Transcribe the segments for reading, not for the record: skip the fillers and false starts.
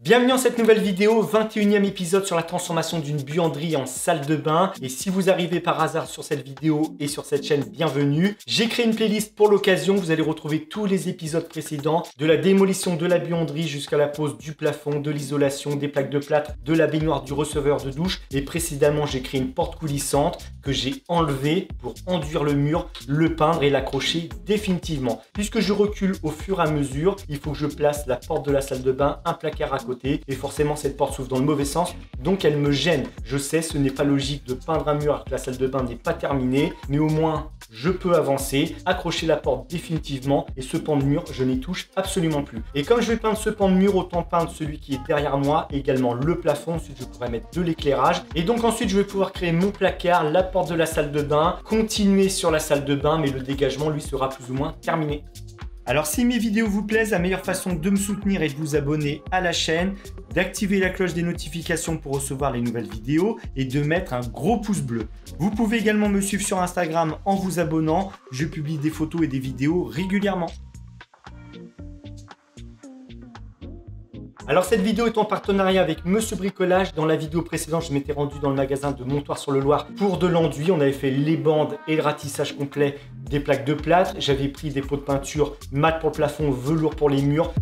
Bienvenue dans cette nouvelle vidéo, 21e épisode sur la transformation d'une buanderie en salle de bain. Et si vous arrivez par hasard sur cette vidéo et sur cette chaîne, bienvenue. J'ai créé une playlist pour l'occasion, vous allez retrouver tous les épisodes précédents, de la démolition de la buanderie jusqu'à la pose du plafond, de l'isolation, des plaques de plâtre, de la baignoire, du receveur de douche. Et précédemment, j'ai créé une porte coulissante que j'ai enlevée pour enduire le mur, le peindre et l'accrocher définitivement. Puisque je recule au fur et à mesure, il faut que je place la porte de la salle de bain, un placard à côté. Et forcément cette porte s'ouvre dans le mauvais sens, donc elle me gêne. Je sais, ce n'est pas logique de peindre un mur alors que la salle de bain n'est pas terminée, mais au moins je peux avancer, accrocher la porte définitivement et ce pan de mur, je n'y touche absolument plus. Et comme je vais peindre ce pan de mur, autant peindre celui qui est derrière moi, également le plafond. Ensuite je pourrais mettre de l'éclairage et donc ensuite je vais pouvoir créer mon placard, la porte de la salle de bain, continuer sur la salle de bain, mais le dégagement lui sera plus ou moins terminé. Alors si mes vidéos vous plaisent, la meilleure façon de me soutenir est de vous abonner à la chaîne, d'activer la cloche des notifications pour recevoir les nouvelles vidéos et de mettre un gros pouce bleu. Vous pouvez également me suivre sur Instagram en vous abonnant, je publie des photos et des vidéos régulièrement. Alors cette vidéo est en partenariat avec Monsieur Bricolage. Dans la vidéo précédente, je m'étais rendu dans le magasin de Montoire-sur-le-Loir pour de l'enduit. On avait fait les bandes et le ratissage complet des plaques de plâtre. J'avais pris des pots de peinture mat pour le plafond, velours pour les murs.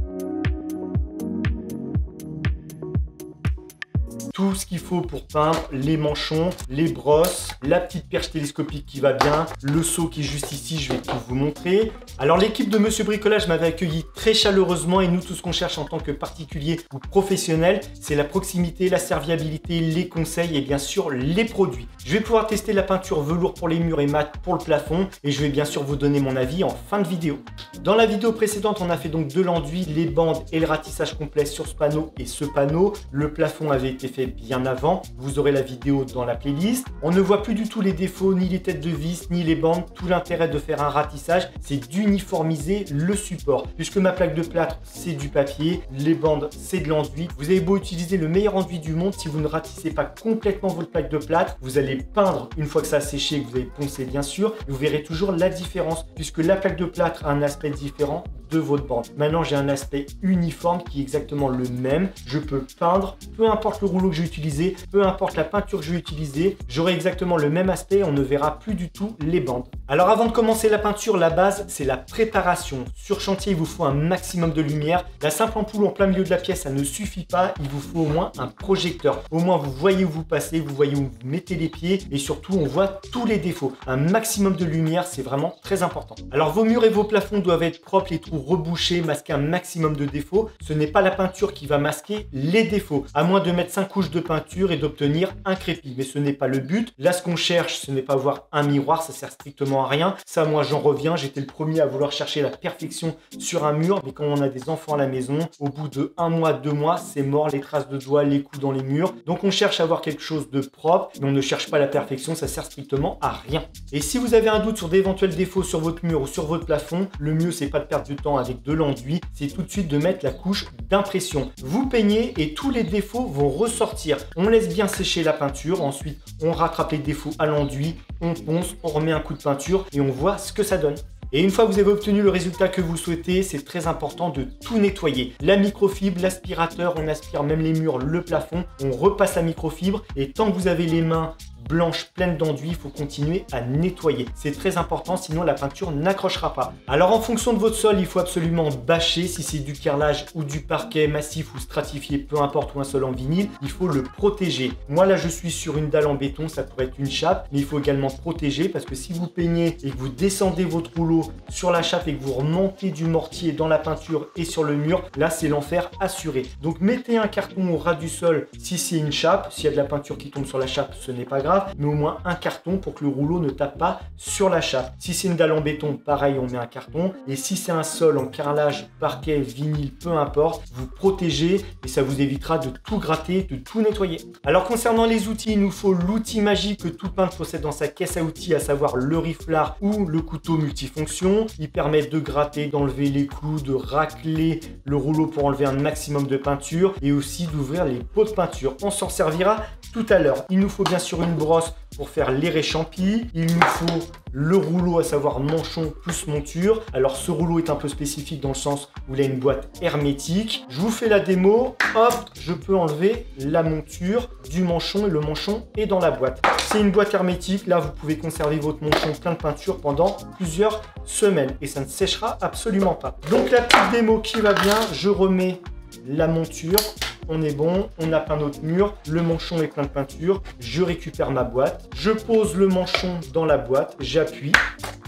Tout ce qu'il faut pour peindre, les manchons, les brosses, la petite perche télescopique qui va bien, le seau qui est juste ici, je vais tout vous montrer. Alors l'équipe de Monsieur Bricolage m'avait accueilli très chaleureusement et nous tout ce qu'on cherche en tant que particulier ou professionnel, c'est la proximité, la serviabilité, les conseils et bien sûr les produits. Je vais pouvoir tester la peinture velours pour les murs et mat pour le plafond et je vais bien sûr vous donner mon avis en fin de vidéo. Dans la vidéo précédente, on a fait donc de l'enduit, les bandes et le ratissage complet sur ce panneau et ce panneau. Le plafond avait été fait bien avant, vous aurez la vidéo dans la playlist. On ne voit plus du tout les défauts, ni les têtes de vis, ni les bandes. Tout l'intérêt de faire un ratissage, c'est d'uniformiser le support. Puisque ma plaque de plâtre, c'est du papier, les bandes, c'est de l'enduit. Vous avez beau utiliser le meilleur enduit du monde, si vous ne ratissez pas complètement votre plaque de plâtre, vous allez peindre une fois que ça a séché, que vous avez poncé bien sûr, et vous verrez toujours la différence, puisque la plaque de plâtre a un aspect différent de votre bande. Maintenant, j'ai un aspect uniforme qui est exactement le même. Je peux peindre, peu importe le rouleau que je vais utiliser, peu importe la peinture que je vais utiliser, j'aurai exactement le même aspect, on ne verra plus du tout les bandes. Alors avant de commencer la peinture, la base, c'est la préparation. Sur chantier, il vous faut un maximum de lumière. La simple ampoule en plein milieu de la pièce, ça ne suffit pas, il vous faut au moins un projecteur. Au moins, vous voyez où vous passez, vous voyez où vous mettez les pieds et surtout, on voit tous les défauts. Un maximum de lumière, c'est vraiment très important. Alors vos murs et vos plafonds doivent être propres, les trous rebouchés, masquer un maximum de défauts. Ce n'est pas la peinture qui va masquer les défauts, à moins de mettre 5 couches de peinture et d'obtenir un crépi. Mais ce n'est pas le but. Là, ce qu'on cherche, ce n'est pas avoir un miroir, ça sert strictement à rien. Ça, moi, j'en reviens. J'étais le premier à vouloir chercher la perfection sur un mur. Mais quand on a des enfants à la maison, au bout de 1 mois, 2 mois, c'est mort, les traces de doigts, les coups dans les murs. Donc, on cherche à avoir quelque chose de propre, mais on ne cherche pas la perfection. Ça sert strictement à rien. Et si vous avez un doute sur d'éventuels défauts sur votre mur ou sur votre plafond, le mieux, c'est pas de perdre du temps avec de l'enduit, c'est tout de suite de mettre la couche d'impression. Vous peignez et tous les défauts vont ressortir. On laisse bien sécher la peinture, ensuite on rattrape les défauts à l'enduit, on ponce, on remet un coup de peinture et on voit ce que ça donne. Et une fois que vous avez obtenu le résultat que vous souhaitez, c'est très important de tout nettoyer. La microfibre, l'aspirateur, on aspire même les murs, le plafond, on repasse la microfibre et tant que vous avez les mains blanche pleine d'enduit, il faut continuer à nettoyer. C'est très important, sinon la peinture n'accrochera pas. Alors en fonction de votre sol, il faut absolument bâcher. Si c'est du carrelage ou du parquet massif ou stratifié, peu importe, ou un sol en vinyle, il faut le protéger. Moi là, je suis sur une dalle en béton, ça pourrait être une chape, mais il faut également protéger parce que si vous peignez et que vous descendez votre rouleau sur la chape et que vous remontez du mortier dans la peinture et sur le mur, là c'est l'enfer assuré. Donc mettez un carton au ras du sol si c'est une chape. S'il y a de la peinture qui tombe sur la chape, ce n'est pas grave, mais au moins un carton pour que le rouleau ne tape pas sur la chape. Si c'est une dalle en béton, pareil, on met un carton. Et si c'est un sol en carrelage, parquet, vinyle, peu importe, vous protégez et ça vous évitera de tout gratter, de tout nettoyer. Alors concernant les outils, il nous faut l'outil magique que tout peintre possède dans sa caisse à outils, à savoir le riflard ou le couteau multifonction. Il permet de gratter, d'enlever les clous, de racler le rouleau pour enlever un maximum de peinture et aussi d'ouvrir les pots de peinture. On s'en servira tout à l'heure. Il nous faut bien sûr une brosse pour faire les réchampis. Il nous faut le rouleau, à savoir manchon plus monture. Alors ce rouleau est un peu spécifique dans le sens où il a une boîte hermétique. Je vous fais la démo. Hop, je peux enlever la monture du manchon et le manchon est dans la boîte. C'est une boîte hermétique. Là, vous pouvez conserver votre manchon plein de peinture pendant plusieurs semaines et ça ne séchera absolument pas. Donc la petite démo qui va bien, je remets la monture. On est bon, on a peint notre mur, le manchon est plein de peinture, je récupère ma boîte, je pose le manchon dans la boîte, j'appuie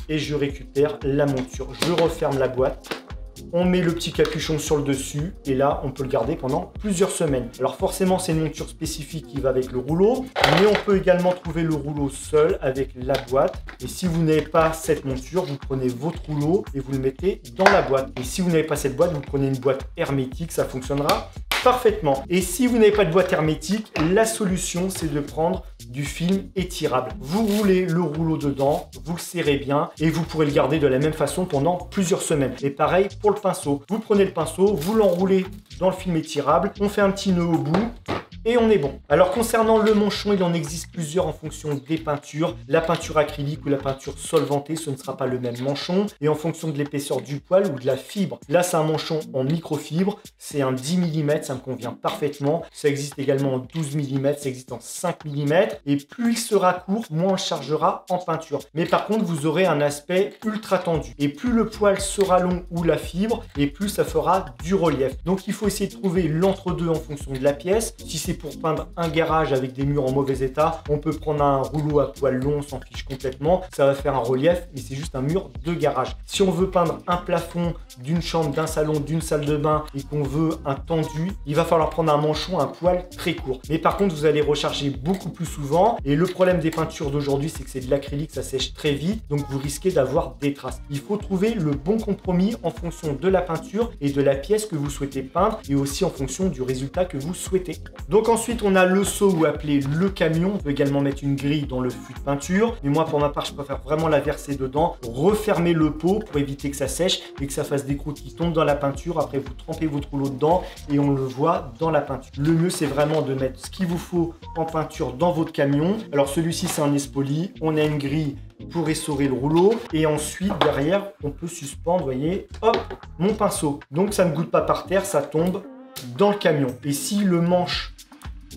et je récupère la monture. Je referme la boîte, on met le petit capuchon sur le dessus et là on peut le garder pendant plusieurs semaines. Alors forcément c'est une monture spécifique qui va avec le rouleau, mais on peut également trouver le rouleau seul avec la boîte. Et si vous n'avez pas cette monture, vous prenez votre rouleau et vous le mettez dans la boîte. Et si vous n'avez pas cette boîte, vous prenez une boîte hermétique, ça fonctionnera parfaitement. Et si vous n'avez pas de boîte hermétique, la solution c'est de prendre du film étirable. Vous roulez le rouleau dedans, vous le serrez bien et vous pourrez le garder de la même façon pendant plusieurs semaines. Et pareil pour le pinceau. Vous prenez le pinceau, vous l'enroulez dans le film étirable, on fait un petit nœud au bout et on est bon. Alors concernant le manchon, il en existe plusieurs en fonction des peintures. La peinture acrylique ou la peinture solvantée, ce ne sera pas le même manchon. Et en fonction de l'épaisseur du poil ou de la fibre. Là, c'est un manchon en microfibre. C'est un 10 mm, ça me convient parfaitement. Ça existe également en 12 mm, ça existe en 5 mm. Et plus il sera court, moins on chargera en peinture. Mais par contre, vous aurez un aspect ultra tendu. Et plus le poil sera long ou la fibre, et plus ça fera du relief. Donc il faut essayer de trouver l'entre-deux en fonction de la pièce. Si c'est pour peindre un garage avec des murs en mauvais état, on peut prendre un rouleau à poil long, on s'en fiche complètement, ça va faire un relief, mais c'est juste un mur de garage. Si on veut peindre un plafond d'une chambre, d'un salon, d'une salle de bain et qu'on veut un tendu, il va falloir prendre un manchon, un poil très court. Mais par contre, vous allez recharger beaucoup plus souvent et le problème des peintures d'aujourd'hui, c'est que c'est de l'acrylique, ça sèche très vite, donc vous risquez d'avoir des traces. Il faut trouver le bon compromis en fonction de la peinture et de la pièce que vous souhaitez peindre et aussi en fonction du résultat que vous souhaitez. Donc ensuite, on a le seau ou appelé le camion. On peut également mettre une grille dans le fût de peinture. Mais moi, pour ma part, je préfère vraiment la verser dedans, refermer le pot pour éviter que ça sèche et que ça fasse des croûtes qui tombent dans la peinture. Après, vous trempez votre rouleau dedans et on le voit dans la peinture. Le mieux, c'est vraiment de mettre ce qu'il vous faut en peinture dans votre camion. Alors celui-ci, c'est un Espoli. On a une grille pour essorer le rouleau et ensuite derrière on peut suspendre, voyez, hop, mon pinceau. Donc ça ne goutte pas par terre, ça tombe dans le camion. Et si le manche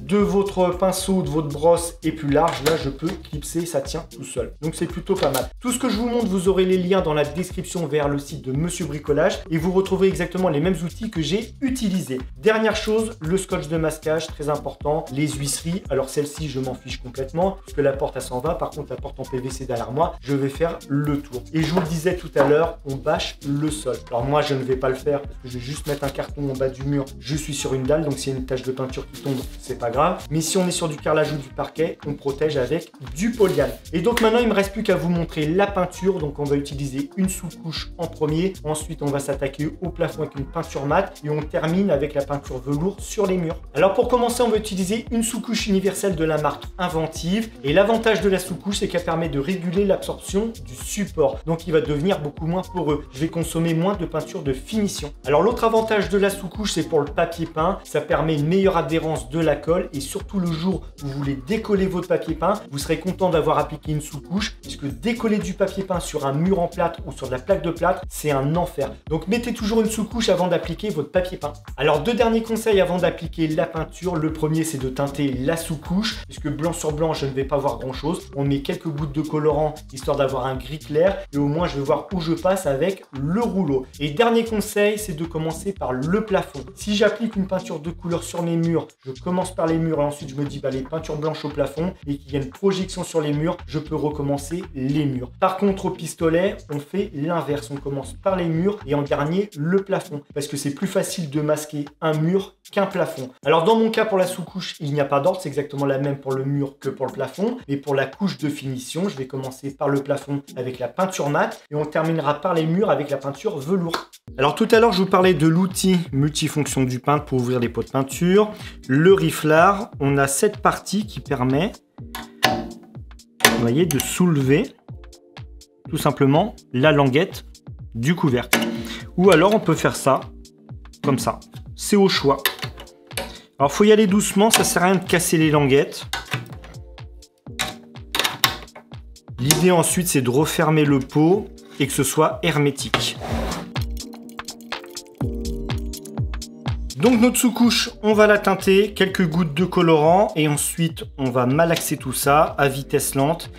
de votre pinceau, de votre brosse est plus large, là je peux clipser, ça tient tout seul. Donc c'est plutôt pas mal. Tout ce que je vous montre, vous aurez les liens dans la description vers le site de Monsieur Bricolage et vous retrouverez exactement les mêmes outils que j'ai utilisés. Dernière chose, le scotch de masquage, très important, les huisseries. Alors celle-ci, je m'en fiche complètement parce que la porte à 120, par contre la porte en PVC derrière moi, je vais faire le tour. Et je vous le disais tout à l'heure, on bâche le sol. Alors moi je ne vais pas le faire parce que je vais juste mettre un carton en bas du mur, je suis sur une dalle, donc s'il y a une tache de peinture qui tombe, c'est pas grave. Mais si on est sur du carrelage ou du parquet, on protège avec du polyane. Et donc maintenant, il ne me reste plus qu'à vous montrer la peinture. Donc on va utiliser une sous-couche en premier. Ensuite, on va s'attaquer au plafond avec une peinture mate. Et on termine avec la peinture velours sur les murs. Alors pour commencer, on va utiliser une sous-couche universelle de la marque Inventive. Et l'avantage de la sous-couche, c'est qu'elle permet de réguler l'absorption du support. Donc il va devenir beaucoup moins poreux. Je vais consommer moins de peinture de finition. Alors l'autre avantage de la sous-couche, c'est pour le papier peint. Ça permet une meilleure adhérence de la colle et surtout le jour où vous voulez décoller votre papier peint, vous serez content d'avoir appliqué une sous-couche puisque décoller du papier peint sur un mur en plâtre ou sur de la plaque de plâtre, c'est un enfer. Donc mettez toujours une sous-couche avant d'appliquer votre papier peint. Alors deux derniers conseils avant d'appliquer la peinture. Le premier, c'est de teinter la sous-couche puisque blanc sur blanc, je ne vais pas voir grand chose. On met quelques gouttes de colorant histoire d'avoir un gris clair et au moins je vais voir où je passe avec le rouleau. Et dernier conseil, c'est de commencer par le plafond. Si j'applique une peinture de couleur sur mes murs, je commence par les murs et ensuite je me dis les peintures blanches au plafond et qu'il y a une projection sur les murs, je peux recommencer les murs. Par contre au pistolet, on fait l'inverse, on commence par les murs et en dernier le plafond parce que c'est plus facile de masquer un mur qu'un plafond. Alors dans mon cas pour la sous-couche, il n'y a pas d'ordre, c'est exactement la même pour le mur que pour le plafond, mais pour la couche de finition, je vais commencer par le plafond avec la peinture mate et on terminera par les murs avec la peinture velours. Alors tout à l'heure, je vous parlais de l'outil multifonction du peintre pour ouvrir les pots de peinture. Le riflard, on a cette partie qui permet, vous voyez, de soulever tout simplement la languette du couvercle. Ou alors on peut faire ça, comme ça. C'est au choix. Alors il faut y aller doucement, ça sert à rien de casser les languettes. L'idée ensuite, c'est de refermer le pot et que ce soit hermétique. Donc notre sous-couche, on va la teinter, quelques gouttes de colorant et ensuite on va malaxer tout ça à vitesse lente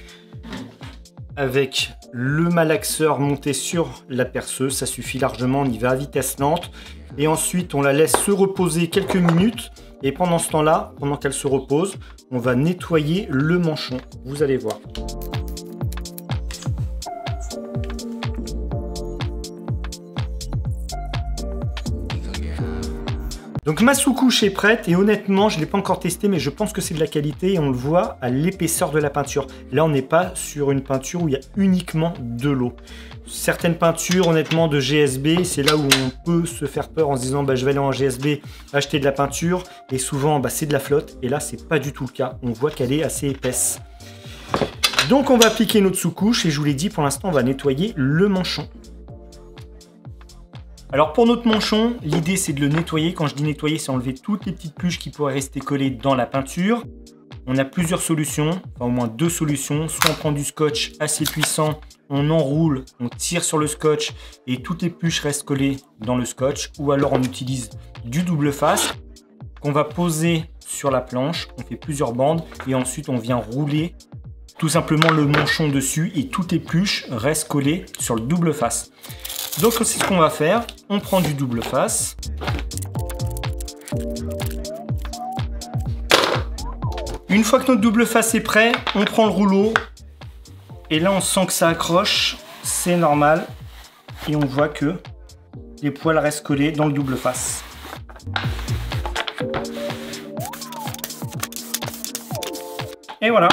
avec le malaxeur monté sur la perceuse. Ça suffit largement, on y va à vitesse lente et ensuite on la laisse se reposer quelques minutes et pendant ce temps-là, pendant qu'elle se repose, on va nettoyer le manchon. Vous allez voir. Donc ma sous-couche est prête et honnêtement, je ne l'ai pas encore testé, mais je pense que c'est de la qualité et on le voit à l'épaisseur de la peinture. Là, on n'est pas sur une peinture où il y a uniquement de l'eau. Certaines peintures, honnêtement, de GSB, c'est là où on peut se faire peur en se disant je vais aller en GSB acheter de la peinture et souvent c'est de la flotte et là, c'est pas du tout le cas. On voit qu'elle est assez épaisse. Donc on va appliquer notre sous-couche et je vous l'ai dit, pour l'instant, on va nettoyer le manchon. Alors pour notre manchon, l'idée c'est de le nettoyer. Quand je dis nettoyer, c'est enlever toutes les petites pluches qui pourraient rester collées dans la peinture. On a plusieurs solutions, enfin au moins deux solutions. Soit on prend du scotch assez puissant, on enroule, on tire sur le scotch et toutes les pluches restent collées dans le scotch. Ou alors on utilise du double face qu'on va poser sur la planche. On fait plusieurs bandes et ensuite on vient rouler tout simplement le manchon dessus et toutes les pluches restent collées sur le double face. Donc c'est ce qu'on va faire, on prend du double face. Une fois que notre double face est prêt, on prend le rouleau. Et là on sent que ça accroche, c'est normal. Et on voit que les poils restent collés dans le double face. Et voilà.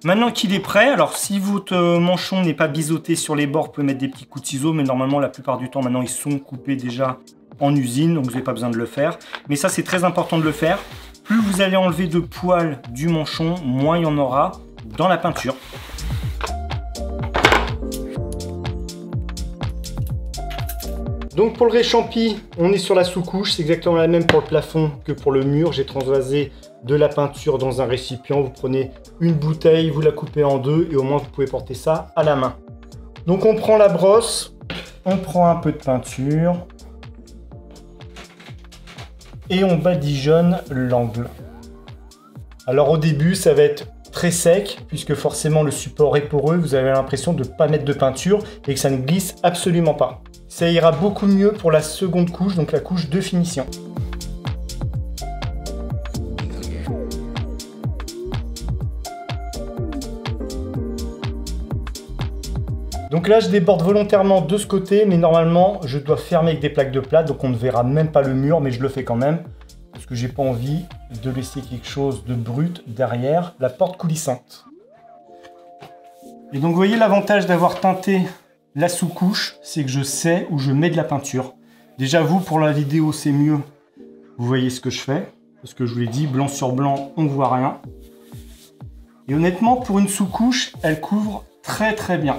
Maintenant qu'il est prêt, alors si votre manchon n'est pas biseauté sur les bords, vous pouvez mettre des petits coups de ciseaux, mais normalement la plupart du temps maintenant ils sont coupés déjà en usine, donc vous n'avez pas besoin de le faire. Mais ça c'est très important de le faire. Plus vous allez enlever de poils du manchon, moins il y en aura dans la peinture. Donc pour le réchampi, on est sur la sous-couche, c'est exactement la même pour le plafond que pour le mur. J'ai transvasé de la peinture dans un récipient. Vous prenez une bouteille, vous la coupez en deux et au moins vous pouvez porter ça à la main. Donc on prend la brosse, on prend un peu de peinture et on badigeonne l'angle. Alors au début ça va être très sec puisque forcément le support est poreux, vous avez l'impression de ne pas mettre de peinture et que ça ne glisse absolument pas. Ça ira beaucoup mieux pour la seconde couche, donc la couche de finition. Donc là, je déborde volontairement de ce côté, mais normalement, je dois fermer avec des plaques de plâtre, donc on ne verra même pas le mur, mais je le fais quand même, parce que j'ai pas envie de laisser quelque chose de brut derrière la porte coulissante. Et donc, vous voyez l'avantage d'avoir teinté la sous-couche, c'est que je sais où je mets de la peinture. Déjà, vous, pour la vidéo, c'est mieux. Vous voyez ce que je fais, parce que je vous l'ai dit, blanc sur blanc, on ne voit rien. Et honnêtement, pour une sous-couche, elle couvre très très bien.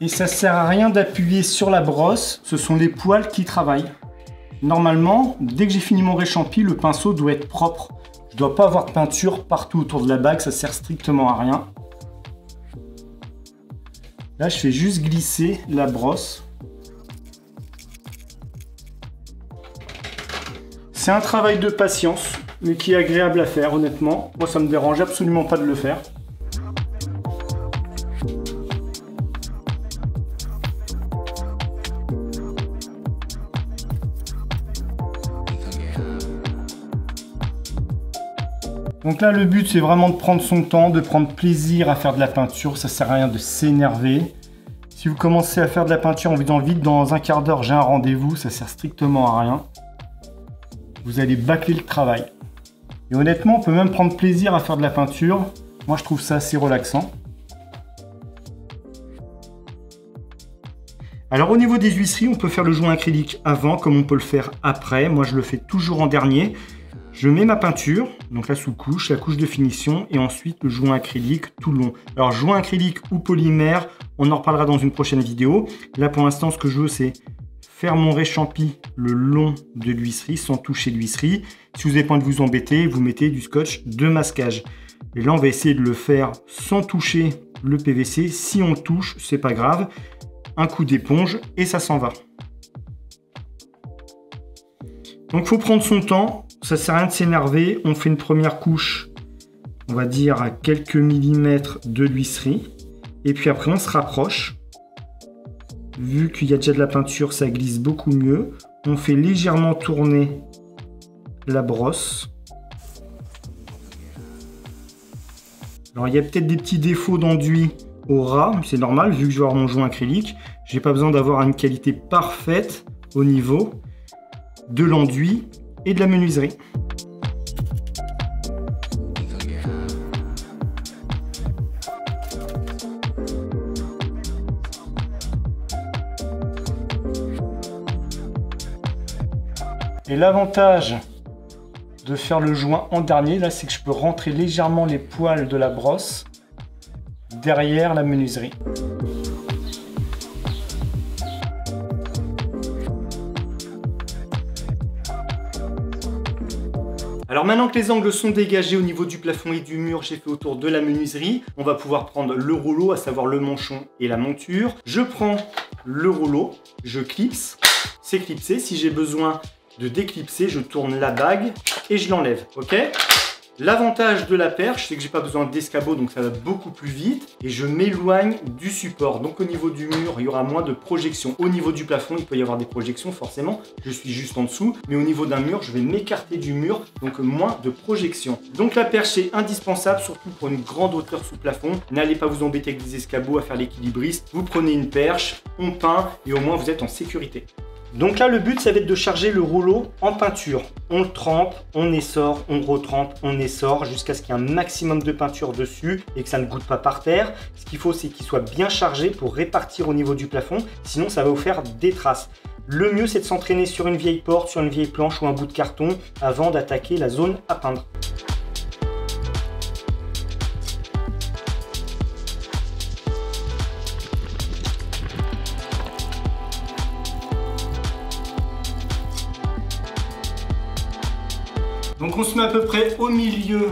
Et ça sert à rien d'appuyer sur la brosse, ce sont les poils qui travaillent. Normalement, dès que j'ai fini mon réchampi, le pinceau doit être propre. Je ne dois pas avoir de peinture partout autour de la bague, ça sert strictement à rien. Là, je fais juste glisser la brosse. C'est un travail de patience, mais qui est agréable à faire, honnêtement. Moi, ça ne me dérange absolument pas de le faire. Donc là, le but, c'est vraiment de prendre son temps, de prendre plaisir à faire de la peinture. Ça sert à rien de s'énerver. Si vous commencez à faire de la peinture en vous disant vite, dans un quart d'heure, j'ai un rendez-vous, ça sert strictement à rien. Vous allez bâcler le travail. Et honnêtement, on peut même prendre plaisir à faire de la peinture. Moi, je trouve ça assez relaxant. Alors, au niveau des huisseries, on peut faire le joint acrylique avant, comme on peut le faire après. Moi, je le fais toujours en dernier. Je mets ma peinture, donc la sous-couche, la couche de finition et ensuite le joint acrylique tout le long. Alors joint acrylique ou polymère, on en reparlera dans une prochaine vidéo. Là pour l'instant, ce que je veux, c'est faire mon réchampi le long de l'huisserie sans toucher l'huisserie. Si vous n'avez pas envie de vous embêter, vous mettez du scotch de masquage. Et là, on va essayer de le faire sans toucher le PVC. Si on le touche, c'est pas grave. Un coup d'éponge et ça s'en va. Donc, il faut prendre son temps. Ça sert à rien de s'énerver. On fait une première couche, on va dire à quelques millimètres de l'huisserie. Et puis après, on se rapproche. Vu qu'il y a déjà de la peinture, ça glisse beaucoup mieux. On fait légèrement tourner la brosse. Alors, il y a peut-être des petits défauts d'enduit au ras. C'est normal, vu que je vais avoir mon joint acrylique. Je n'ai pas besoin d'avoir une qualité parfaite au niveau de l'enduit et de la menuiserie. Et l'avantage de faire le joint en dernier, là, c'est que je peux rentrer légèrement les poils de la brosse derrière la menuiserie. Alors maintenant que les angles sont dégagés au niveau du plafond et du mur, j'ai fait autour de la menuiserie. On va pouvoir prendre le rouleau, à savoir le manchon et la monture. Je prends le rouleau, je clipse, c'est clipsé. Si j'ai besoin de déclipser, je tourne la bague et je l'enlève, ok? L'avantage de la perche, c'est que j'ai pas besoin d'escabeau, donc ça va beaucoup plus vite et je m'éloigne du support. Donc au niveau du mur, il y aura moins de projections. Au niveau du plafond, il peut y avoir des projections forcément. Je suis juste en dessous, mais au niveau d'un mur, je vais m'écarter du mur, donc moins de projections. Donc la perche est indispensable, surtout pour une grande hauteur sous plafond. N'allez pas vous embêter avec des escabeaux à faire l'équilibriste. Vous prenez une perche, on peint et au moins vous êtes en sécurité. Donc là, le but, ça va être de charger le rouleau en peinture. On le trempe, on essore, on retrempe, on essore jusqu'à ce qu'il y ait un maximum de peinture dessus et que ça ne goutte pas par terre. Ce qu'il faut, c'est qu'il soit bien chargé pour répartir au niveau du plafond. Sinon, ça va vous faire des traces. Le mieux, c'est de s'entraîner sur une vieille porte, sur une vieille planche ou un bout de carton avant d'attaquer la zone à peindre. Donc on se met à peu près au milieu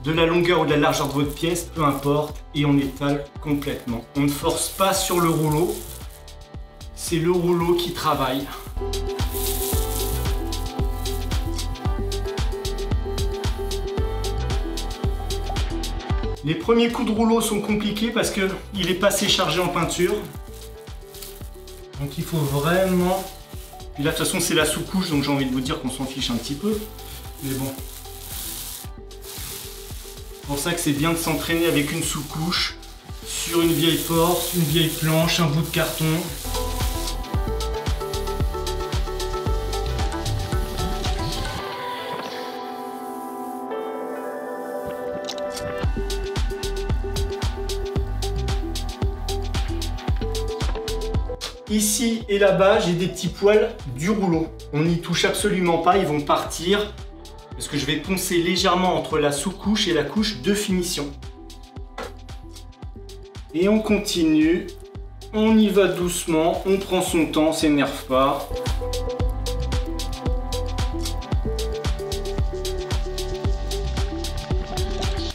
de la longueur ou de la largeur de votre pièce, peu importe, et on étale complètement. On ne force pas sur le rouleau, c'est le rouleau qui travaille. Les premiers coups de rouleau sont compliqués parce qu'il est pas assez chargé en peinture. Donc il faut vraiment... Puis là de toute façon c'est la sous-couche, donc j'ai envie de vous dire qu'on s'en fiche un petit peu. Mais bon, c'est pour ça que c'est bien de s'entraîner avec une sous-couche sur une vieille porte, une vieille planche, un bout de carton. Ici et là-bas, j'ai des petits poils du rouleau. On n'y touche absolument pas, ils vont partir. Parce que je vais poncer légèrement entre la sous-couche et la couche de finition. Et on continue, on y va doucement, on prend son temps, on s'énerve pas.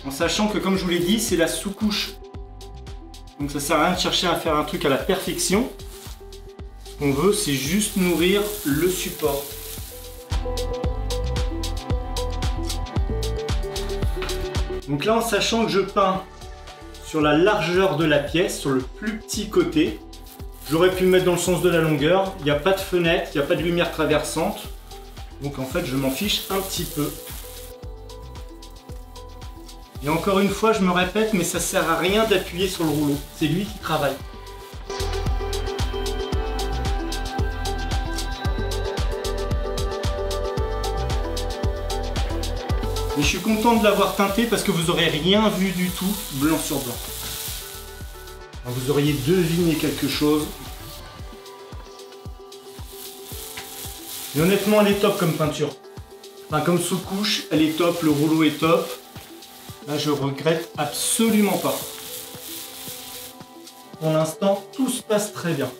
En sachant que comme je vous l'ai dit, c'est la sous-couche. Donc ça sert à rien de chercher à faire un truc à la perfection. Ce qu'on veut, c'est juste nourrir le support. Donc là, en sachant que je peins sur la largeur de la pièce, sur le plus petit côté, j'aurais pu le mettre dans le sens de la longueur. Il n'y a pas de fenêtre, il n'y a pas de lumière traversante. Donc en fait, je m'en fiche un petit peu. Et encore une fois, je me répète, mais ça sert à rien d'appuyer sur le rouleau. C'est lui qui travaille. Et je suis content de l'avoir teinté parce que vous n'aurez rien vu du tout blanc sur blanc. Alors vous auriez deviné quelque chose. Et honnêtement, elle est top comme peinture. Enfin, comme sous-couche, elle est top, le rouleau est top. Là, je regrette absolument pas. Pour l'instant, tout se passe très bien.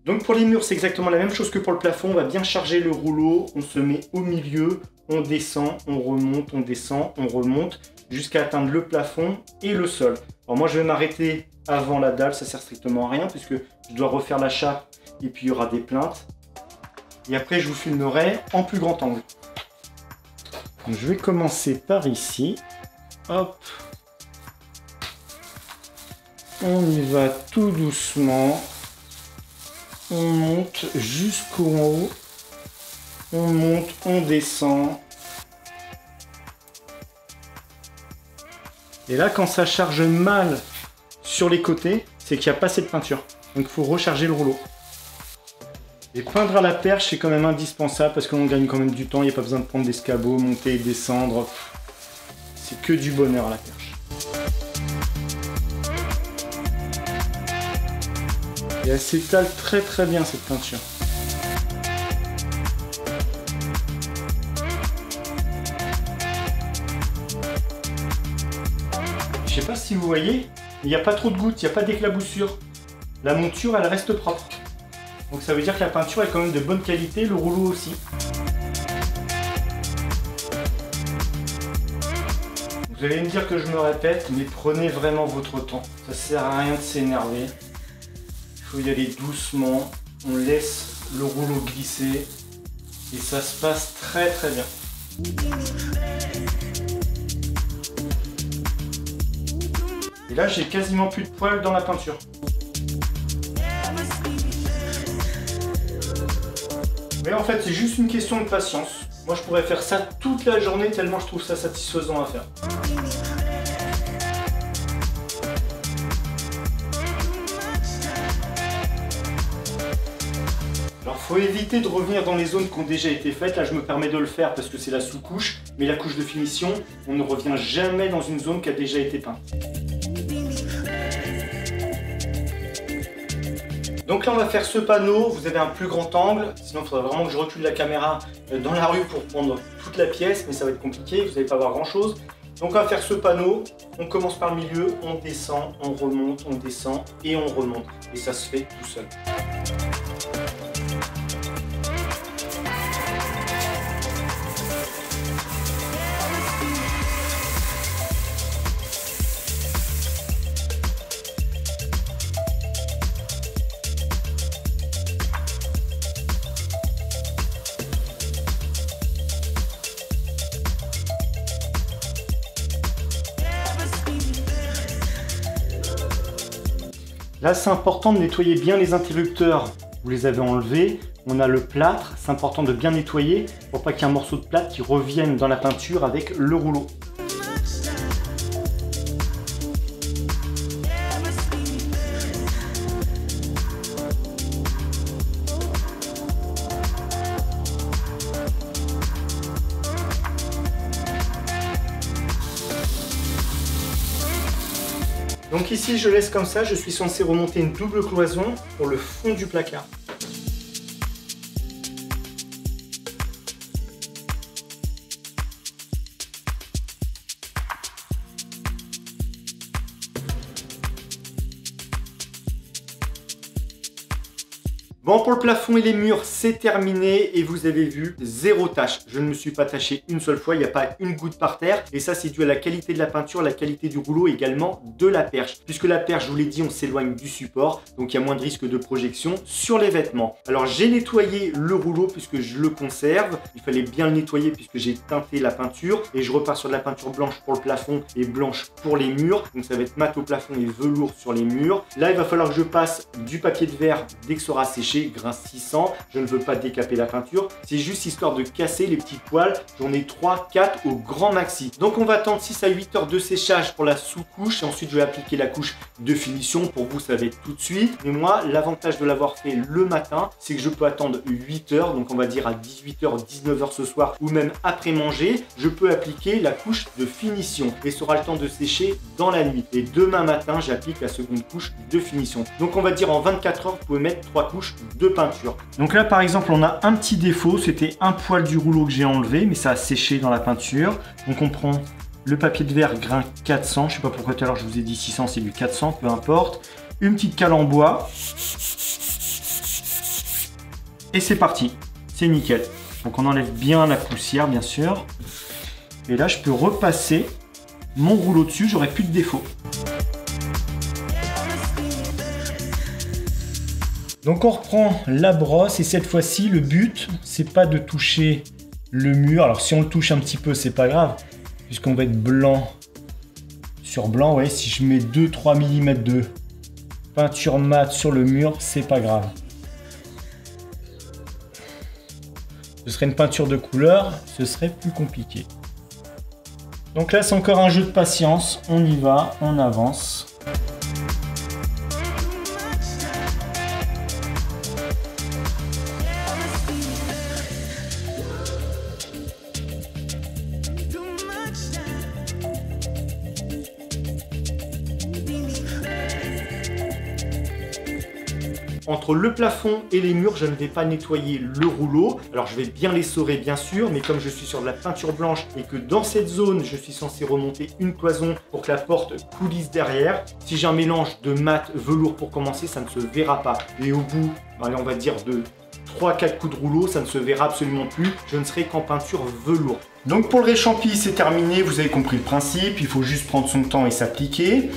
Donc pour les murs, c'est exactement la même chose que pour le plafond. On va bien charger le rouleau, on se met au milieu, on descend, on remonte, on descend, on remonte, jusqu'à atteindre le plafond et le sol. Alors moi je vais m'arrêter avant la dalle, ça sert strictement à rien puisque je dois refaire la chape et puis il y aura des plaintes. Et après je vous filmerai en plus grand angle. Donc, je vais commencer par ici. Hop. On y va tout doucement. On monte jusqu'au haut. On monte, on descend. Et là, quand ça charge mal sur les côtés, c'est qu'il n'y a pas assez de peinture. Donc il faut recharger le rouleau. Et peindre à la perche, c'est quand même indispensable parce qu'on gagne quand même du temps. Il n'y a pas besoin de prendre des escabeaux, monter et descendre. C'est que du bonheur à la perche. Et elle s'étale très très bien cette peinture. Je sais pas si vous voyez, il n'y a pas trop de gouttes, il n'y a pas d'éclaboussure. La monture, elle reste propre. Donc ça veut dire que la peinture est quand même de bonne qualité, le rouleau aussi. Vous allez me dire que je me répète, mais prenez vraiment votre temps. Ça sert à rien de s'énerver. Il faut y aller doucement. On laisse le rouleau glisser et ça se passe très très bien. Et là, j'ai quasiment plus de poils dans la peinture. Mais en fait, c'est juste une question de patience. Moi, je pourrais faire ça toute la journée tellement je trouve ça satisfaisant à faire. Alors, faut éviter de revenir dans les zones qui ont déjà été faites. Là, je me permets de le faire parce que c'est la sous-couche. Mais la couche de finition, on ne revient jamais dans une zone qui a déjà été peinte. Donc là on va faire ce panneau, vous avez un plus grand angle, sinon il faudrait vraiment que je recule la caméra dans la rue pour prendre toute la pièce, mais ça va être compliqué, vous n'allez pas voir grand chose. Donc on va faire ce panneau, on commence par le milieu, on descend, on remonte, on descend et on remonte. Et ça se fait tout seul. Là, c'est important de nettoyer bien les interrupteurs. Vous les avez enlevés. On a le plâtre. C'est important de bien nettoyer pour pas qu'il y ait un morceau de plâtre qui revienne dans la peinture avec le rouleau. Donc ici, je laisse comme ça, je suis censé remonter une double cloison pour le fond du placard. Bon, pour le plafond et les murs, c'est terminé et vous avez vu, zéro tache. Je ne me suis pas taché une seule fois, il n'y a pas une goutte par terre. Et ça, c'est dû à la qualité de la peinture, la qualité du rouleau et également de la perche. Puisque la perche, je vous l'ai dit, on s'éloigne du support, donc il y a moins de risque de projection sur les vêtements. Alors, j'ai nettoyé le rouleau puisque je le conserve. Il fallait bien le nettoyer puisque j'ai teinté la peinture. Et je repars sur de la peinture blanche pour le plafond et blanche pour les murs. Donc, ça va être mat au plafond et velours sur les murs. Là, il va falloir que je passe du papier de verre dès que ça sera séché. Grincissant, je ne veux pas décaper la peinture, c'est juste histoire de casser les petits poils, j'en ai 3, 4 au grand maxi. Donc on va attendre 6 à 8 heures de séchage pour la sous-couche et ensuite je vais appliquer la couche de finition. Pour vous ça va être tout de suite, mais moi l'avantage de l'avoir fait le matin, c'est que je peux attendre 8 heures, donc on va dire à 18h, 19h ce soir ou même après manger, je peux appliquer la couche de finition et ça aura le temps de sécher dans la nuit. Et demain matin, j'applique la seconde couche de finition. Donc on va dire en 24 heures, vous pouvez mettre 3 couches de peinture. Donc là par exemple on a un petit défaut, c'était un poil du rouleau que j'ai enlevé mais ça a séché dans la peinture. Donc on prend le papier de verre grain 400, je sais pas pourquoi tout à l'heure je vous ai dit 600, c'est du 400, peu importe. Une petite cale en bois. Et c'est parti, c'est nickel. Donc on enlève bien la poussière bien sûr. Et là je peux repasser mon rouleau dessus, j'aurai plus de défaut. Donc on reprend la brosse et cette fois-ci le but c'est pas de toucher le mur. Alors si on le touche un petit peu c'est pas grave puisqu'on va être blanc sur blanc. Vous voyez, si je mets 2-3 mm de peinture mat sur le mur c'est pas grave. Ce serait une peinture de couleur, ce serait plus compliqué. Donc là c'est encore un jeu de patience, on y va, on avance. Entre le plafond et les murs, je ne vais pas nettoyer le rouleau. Alors je vais bien l'essorer bien sûr, mais comme je suis sur de la peinture blanche et que dans cette zone, je suis censé remonter une cloison pour que la porte coulisse derrière, si j'ai un mélange de mat, velours pour commencer, ça ne se verra pas. Et au bout, allez, on va dire de 3-4 coups de rouleau, ça ne se verra absolument plus. Je ne serai qu'en peinture velours. Donc pour le réchampi, c'est terminé. Vous avez compris le principe. Il faut juste prendre son temps et s'appliquer.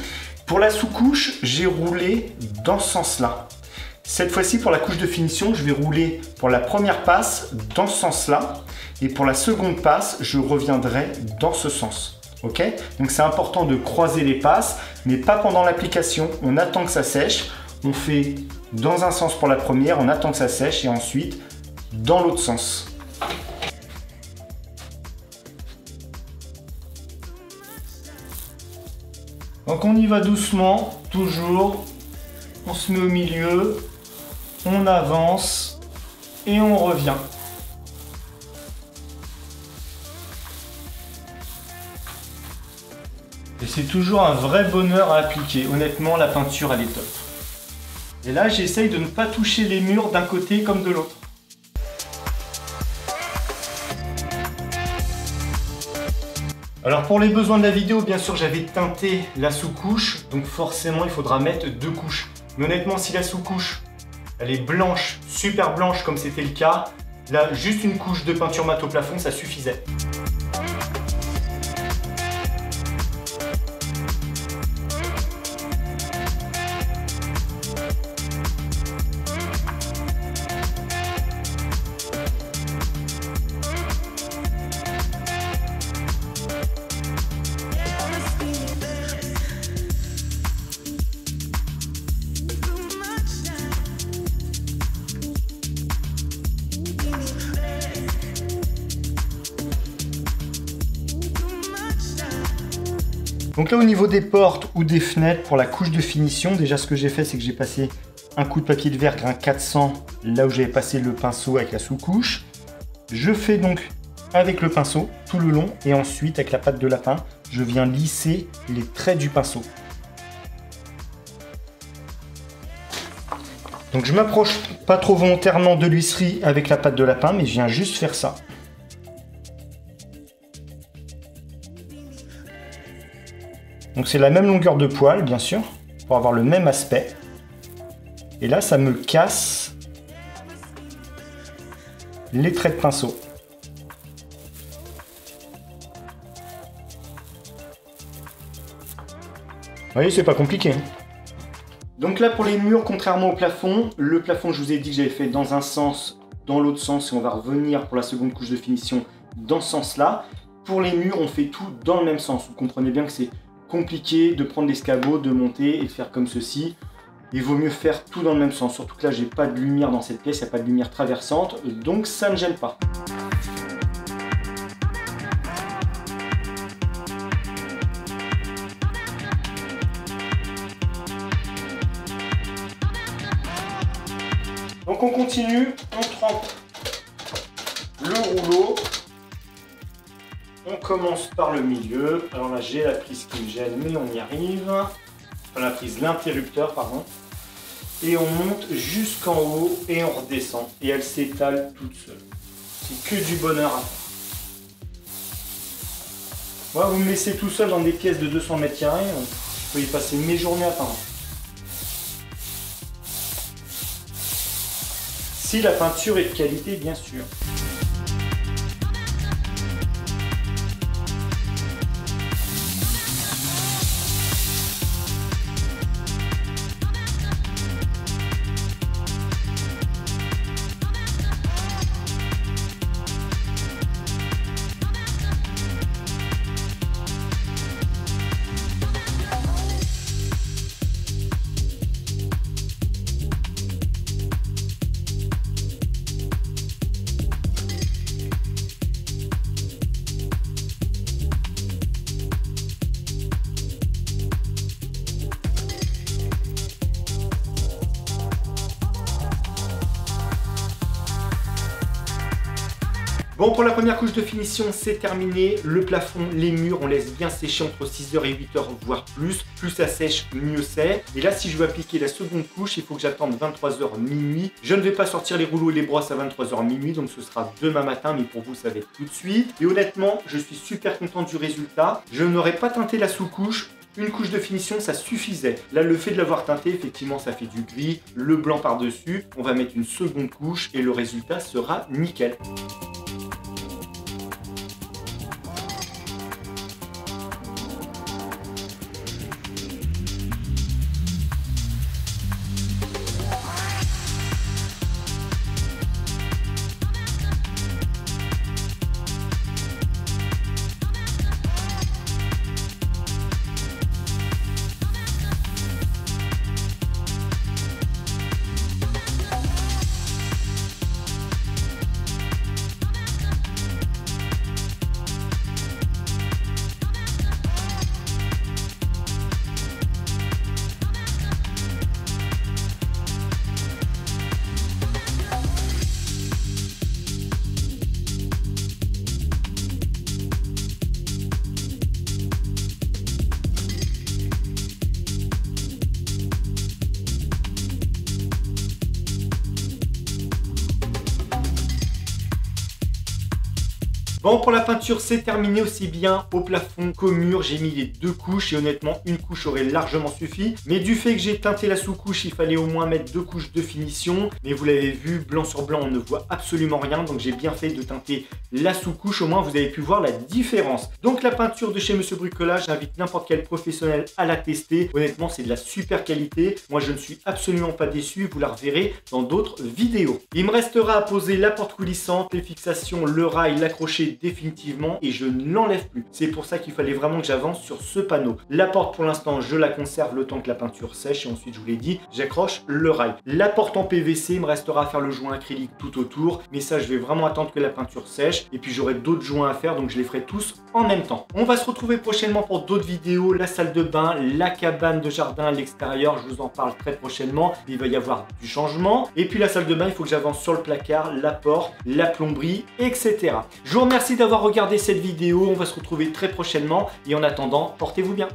Pour la sous-couche, j'ai roulé dans ce sens-là. Cette fois-ci, pour la couche de finition, je vais rouler pour la première passe dans ce sens-là. Et pour la seconde passe, je reviendrai dans ce sens. Ok? Donc c'est important de croiser les passes, mais pas pendant l'application. On attend que ça sèche. On fait dans un sens pour la première, on attend que ça sèche et ensuite dans l'autre sens. Donc on y va doucement, toujours. On se met au milieu. On avance et on revient. Et c'est toujours un vrai bonheur à appliquer. Honnêtement, la peinture, elle est top. Et là, j'essaye de ne pas toucher les murs d'un côté comme de l'autre. Alors pour les besoins de la vidéo, bien sûr, j'avais teinté la sous-couche. Donc forcément, il faudra mettre 2 couches. Mais honnêtement, si la sous-couche elle est blanche, super blanche comme c'était le cas, là juste une couche de peinture mat au plafond ça suffisait. Donc là au niveau des portes ou des fenêtres pour la couche de finition, déjà ce que j'ai fait c'est que j'ai passé un coup de papier de verre grain 400 là où j'avais passé le pinceau avec la sous-couche. Je fais donc avec le pinceau tout le long et ensuite avec la pâte de lapin je viens lisser les traits du pinceau. Donc je m'approche pas trop volontairement de l'huisserie avec la pâte de lapin mais je viens juste faire ça. Donc c'est la même longueur de poil, bien sûr, pour avoir le même aspect. Et là, ça me casse les traits de pinceau. Vous voyez, c'est pas compliqué. Donc là, pour les murs, contrairement au plafond, le plafond, je vous ai dit que j'avais fait dans un sens, dans l'autre sens, et on va revenir pour la seconde couche de finition dans ce sens-là. Pour les murs, on fait tout dans le même sens. Vous comprenez bien que c'est compliqué de prendre l'escabeau, de monter et de faire comme ceci. Il vaut mieux faire tout dans le même sens. Surtout que là, j'ai pas de lumière dans cette pièce, il n'y a pas de lumière traversante, donc ça ne gêne pas. Donc on continue, on trempe le rouleau. On commence par le milieu. Alors là, j'ai la prise qui me gêne, mais on y arrive. Enfin, la prise, l'interrupteur, pardon. Et on monte jusqu'en haut et on redescend. Et elle s'étale toute seule. C'est que du bonheur à faire. Moi, vous me laissez tout seul dans des pièces de 200 mètres carrés. Je peux y passer mes journées à peindre. Si la peinture est de qualité, bien sûr. Bon, pour la première couche de finition, c'est terminé. Le plafond, les murs, on laisse bien sécher entre 6h et 8h, voire plus. Plus ça sèche, mieux c'est. Et là, si je veux appliquer la seconde couche, il faut que j'attende 23h minuit. Je ne vais pas sortir les rouleaux et les brosses à 23h minuit, donc ce sera demain matin, mais pour vous, ça va être tout de suite. Et honnêtement, je suis super content du résultat. Je n'aurais pas teinté la sous-couche. Une couche de finition, ça suffisait. Là, le fait de l'avoir teinté, effectivement, ça fait du gris, le blanc par-dessus. On va mettre une seconde couche et le résultat sera nickel. Bon, pour la peinture, c'est terminé aussi bien au plafond qu'au mur. J'ai mis les deux couches et honnêtement, une couche aurait largement suffi. Mais du fait que j'ai teinté la sous-couche, il fallait au moins mettre deux couches de finition. Mais vous l'avez vu, blanc sur blanc, on ne voit absolument rien. Donc j'ai bien fait de teinter la sous-couche. Au moins, vous avez pu voir la différence. Donc la peinture de chez Monsieur Bricolage, j'invite n'importe quel professionnel à la tester. Honnêtement, c'est de la super qualité. Moi, je ne suis absolument pas déçu. Vous la reverrez dans d'autres vidéos. Il me restera à poser la porte coulissante, les fixations, le rail, l'accrocher définitivement et je ne l'enlève plus. C'est pour ça qu'il fallait vraiment que j'avance sur ce panneau. La porte pour l'instant je la conserve le temps que la peinture sèche et ensuite je vous l'ai dit j'accroche le rail. La porte en PVC, il me restera à faire le joint acrylique tout autour mais ça je vais vraiment attendre que la peinture sèche et puis j'aurai d'autres joints à faire donc je les ferai tous en même temps. On va se retrouver prochainement pour d'autres vidéos, la salle de bain, la cabane de jardin, l'extérieur, je vous en parle très prochainement. Il va y avoir du changement et puis la salle de bain il faut que j'avance sur le placard, la porte, la plomberie, etc. Je vous remercie d'avoir regardé cette vidéo, on va se retrouver très prochainement et en attendant, portez-vous bien.